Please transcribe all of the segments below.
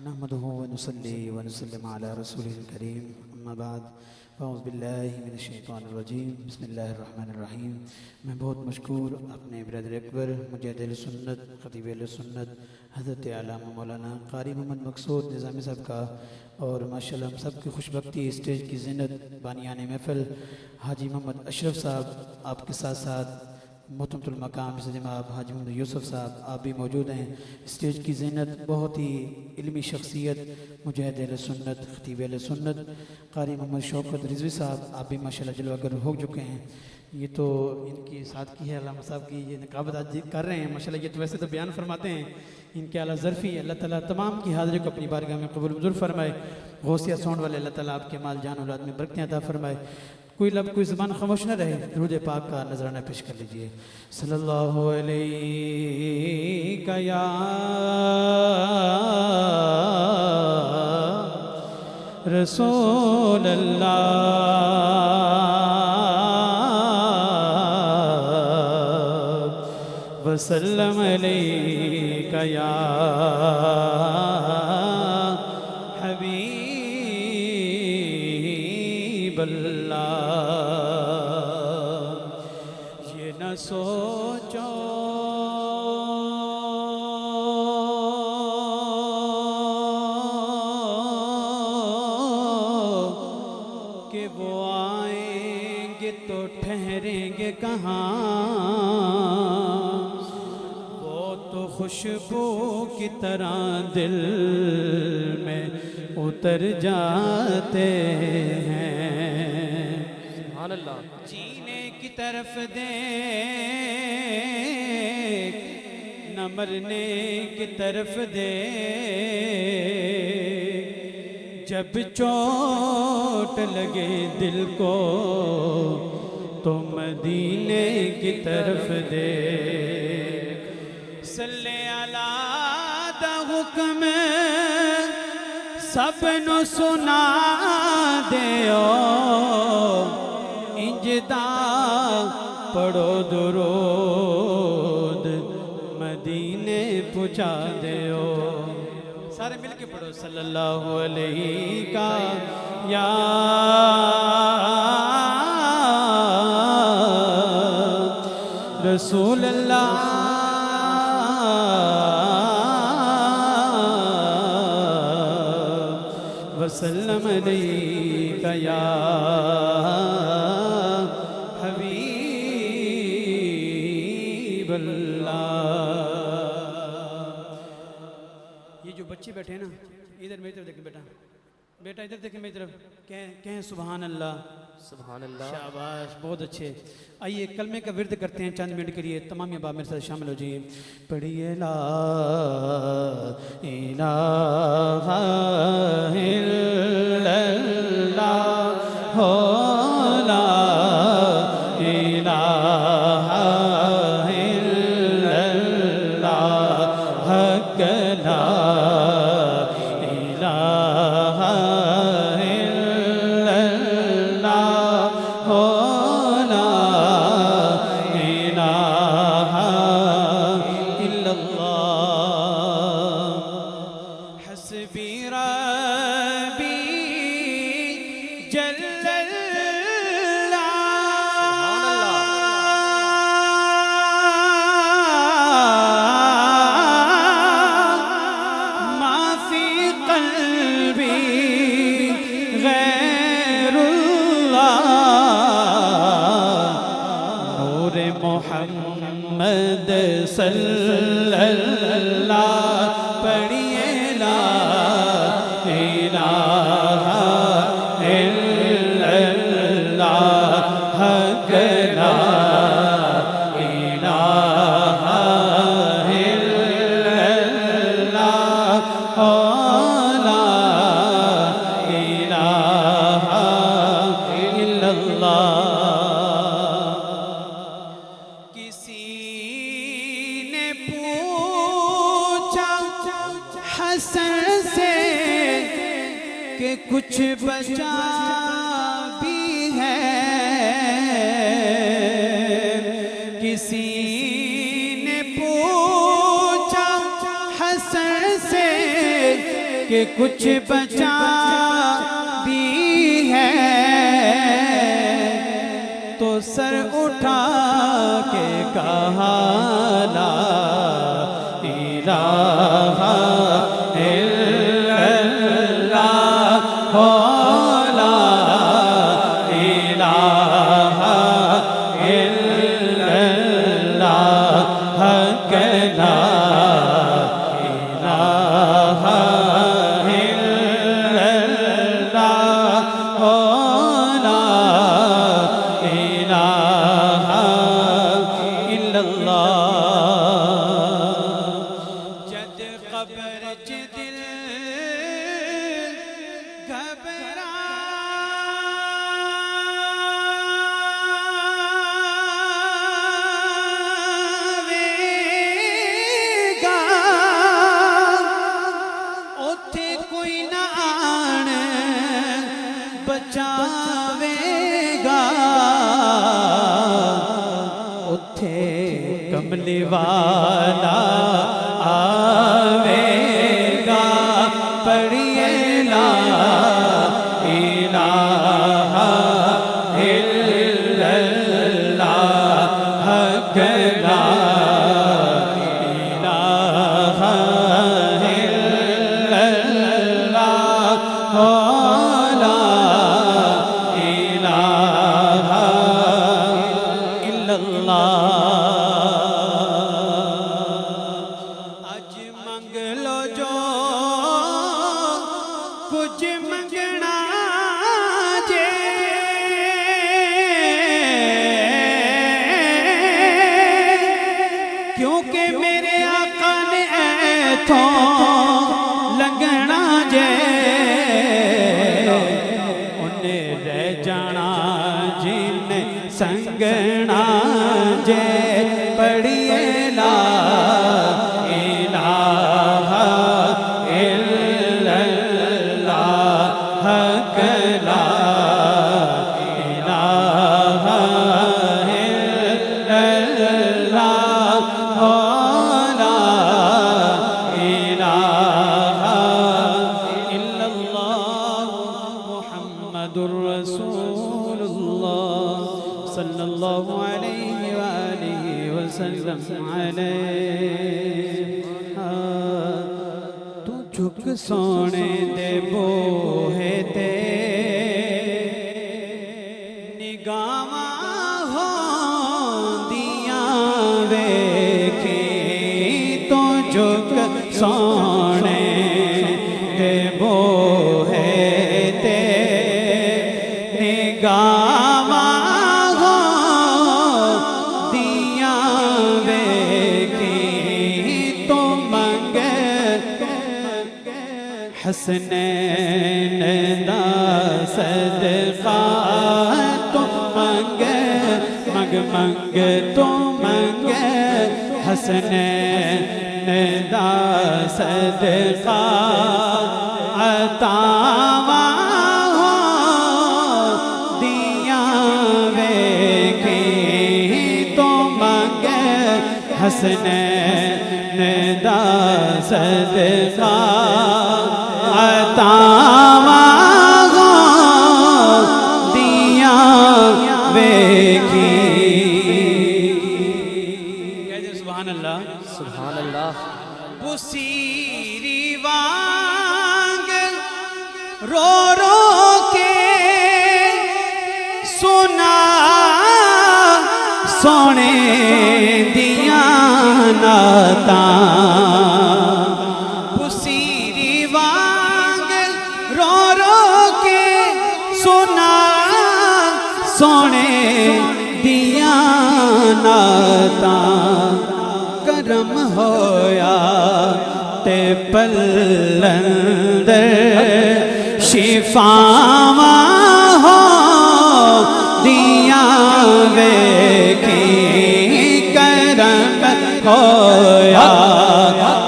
نحمده ونصلي ونسلم على رسوله الكريم اما بعد فاعوذ باللہ من الشیطان الرجیم بسم اللہ الرحمن الرحیم۔ میں بہت مشکور اپنے بردر اکبر مجاہد اہل سنت خطیب اہل سنت حضرت علامہ مولانا قاری محمد مقصود نظامی صاحب کا، اور ماشاءاللہ ہم سب کی خوش بختی اسٹیج کی زینت بانیان محفل حاجی محمد اشرف صاحب، آپ کے ساتھ ساتھ محترمۃ المقام جناب حاجی محمد یوسف صاحب آپ بھی موجود ہیں۔ اسٹیج کی زینت بہت ہی علمی شخصیت مجاہد اہل سنت خطیب اہل سنت قاری محمد شوکت رضوی صاحب آپ بھی ماشاءاللہ جلوہ گر ہو چکے ہیں۔ یہ تو ان کی ساتھ کی ہے علامہ صاحب کی یہ نقابت آج کر رہے ہیں ماشاءاللہ، یہ تو ویسے تو بیان فرماتے ہیں، ان کے اعلیٰ ظرفی اللہ تعالیٰ تمام کی حاضری کو اپنی بارگاہ میں قبول منظور فرمائے۔ غوثیہ ساؤنڈ والے اللہ تعالیٰ آپ کے مال جان اولاد میں برکتیں عطا فرمائے۔ کوئی لب کوئی زبان خاموش نہ رہے، درود پاک کا نذرانہ پیش کر لیجئے۔ صلی اللہ علیہ یا رسول اللہ وسلم علیہ یا حبیب اللہ۔ یہ نہ سوچو کہ وہ آئیں گے تو ٹھہریں گے کہاں، وہ تو خوشبو کی طرح دل میں اتر جاتے ہیں۔ سبحان اللہ۔ جینے کی طرف دیکھ نہ مرنے کی طرف دیکھ، جب چوٹ لگے دل کو تو مدینے کی طرف دیکھ۔ صلی اللہ دا حکم سب نو سنا دیو، انجدا پڑھو درود مدینے پہنچا دیو۔ سارے مل کے پڑھو صلی اللہ علیہ کا یا رسول اللہ وسلم علیہ یا حبیب اللہ۔ یہ جو بچے بیٹھے ہیں نا، ادھر میری طرف دیکھیں بیٹا، بیٹا ادھر دیکھیں میری طرف، کہیں سبحان اللہ۔ سبحان اللہ۔ شاباش، بہت اچھے۔ آئیے کلمے کا ورد کرتے ہیں چند منٹ کے لیے، تمام احباب میرے ساتھ شامل ہو جائیے۔ پڑھیے لا الہ الا اللہ، لا الہ الا اللہ، حق لا الہ الا اللہ، لا الہ الا اللہ، حسبی ربی جل محمد صلی اللہ، پڑھیے لا الہ الا اللہ، حق لا الہ الا اللہ، لا الہ الا اللہ۔ حسن سے کہ کچھ بچا بھی ہے، کسی نے پوچھا حسن سے کہ کچھ بچا بھی ہے تو سر اٹھا کے کہا لا الہ الا اللہ لا الہ الا اللہ حق لا الہ الا اللہ لا الہ الا اللہ جد قبر چ دل گھبراوےگا اوتھے کوئی نہ آن بچاوےگا اوتھے کملی والا آوےگا پڑھیے لا الہ الا اللہ حق لا الہ الا اللہ لا الہ الا اللہ اج منگ لو جو کچھ منگنا جے کیونکہ میرے آقا نے ایتھوں لنگنا جے انہیں رہ جانا جن سنگنا جے پڑھیے لا الہ الا اللہ حق لا الہ الا اللہ لا الہ الا اللہ محمد رسول اللہ صلی اللہ علیہ وآلہ وسلم علیہ تو جھک سونے دے بوہے تے نگاواں ہوندیاں ویکھی تو جھک سونے دے بوہے تے نگاواں ہوندیاں ویکھی تو منگے حسنین دا صدقہ تو منگے منگ تو منگے حسنین دا صدقہ عطاواں ہوندیاں ویکھی تو منگے حسنین دا صدقہ عطاواں ہوندیاں ویکھی کہتے سبحان اللہ سبحان اللہ بصیری وانگ رو رو کے سنا سونے دیاں نعتاں بصیری وانگ رو رو کے سنا سونے دیاں نعتاں کرم ہویا تے پلندر شفاواں ہوندیاں ویکھی کرم ہویا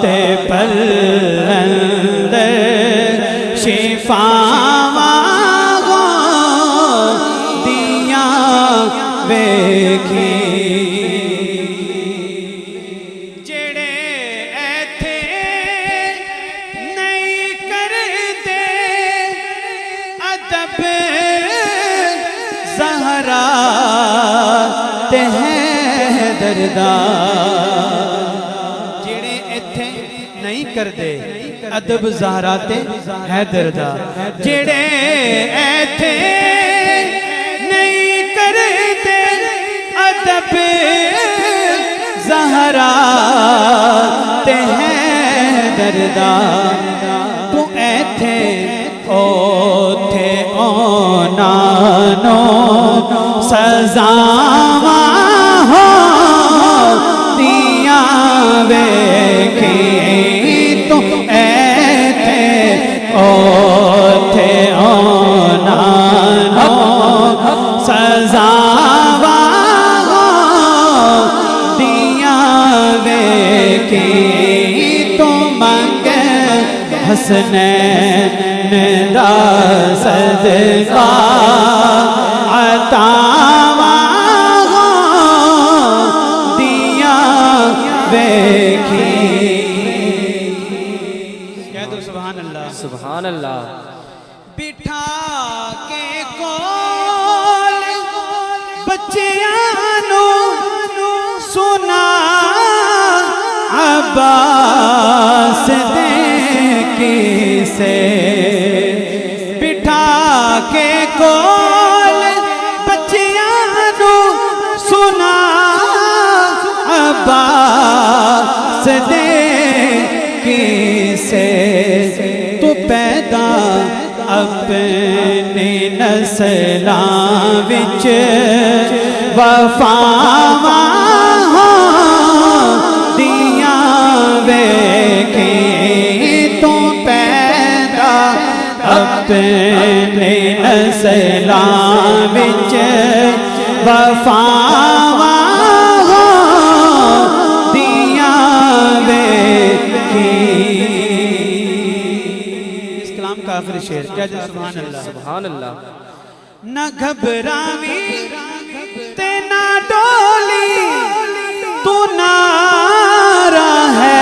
تے پلندر شفاواں ہوندیاں ویکھی جڑے ایتھے نہیں کر زہرا تے ہیں دردار جڑے ایتھے نہیں کردے ادب زہرا تے حیدر دا جڑے ایتھے نہیں کردے ادب زہرا تے حیدر دا تو ایتھے اوتھے اونانو سزاواں ہو دیاں ویکھی تو ایتھے اوتھے اونانو سزاواں ہو دیاں ویکھی تو منگے حسنین دا صدقہ عطاواں ہو دیاں ویکھی کہہ دو سبحان اللہ سبحان اللہ بٹھا کے کول بچیاں نو سنا عباس دے کسے بٹھا کے کول بچیاں نو سنا عباس دے کسے تو پیدا اپنے نسلاں وچ وفاواں ہو دیاں ویکھی تو پیدا اپنے نسلاں وچ وفاواں ہو دیاں ویکھی کا آخری شعر کیا جائے سبحان اللہ سبحان اللہ نہ گھبراوی تے نہ ڈولی تو نارا ہے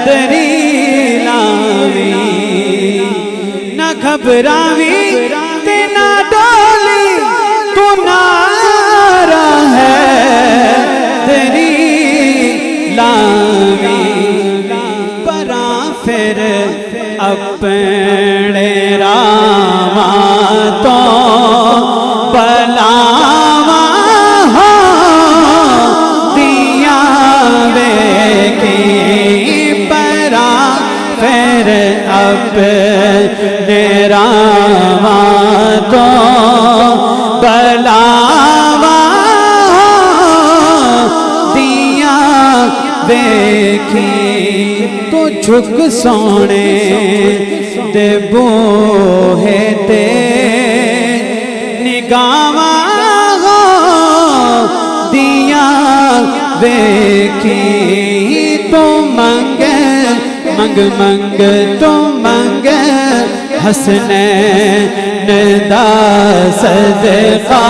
دری لاوی نہ گھبراوی تے نہ ڈولی تو نارا ہے دری لاوی پراں پھر اپنے راواں تو بلاواں ہو دیاں ویکھی پراں پھر اپنے راواں تو بلاواں ہو دیاں ویکھی تو جھک سونے دے بوہے تے نگاواں ہو دیاں ویکھی تو منگ تو منگ حسنین دا صدقہ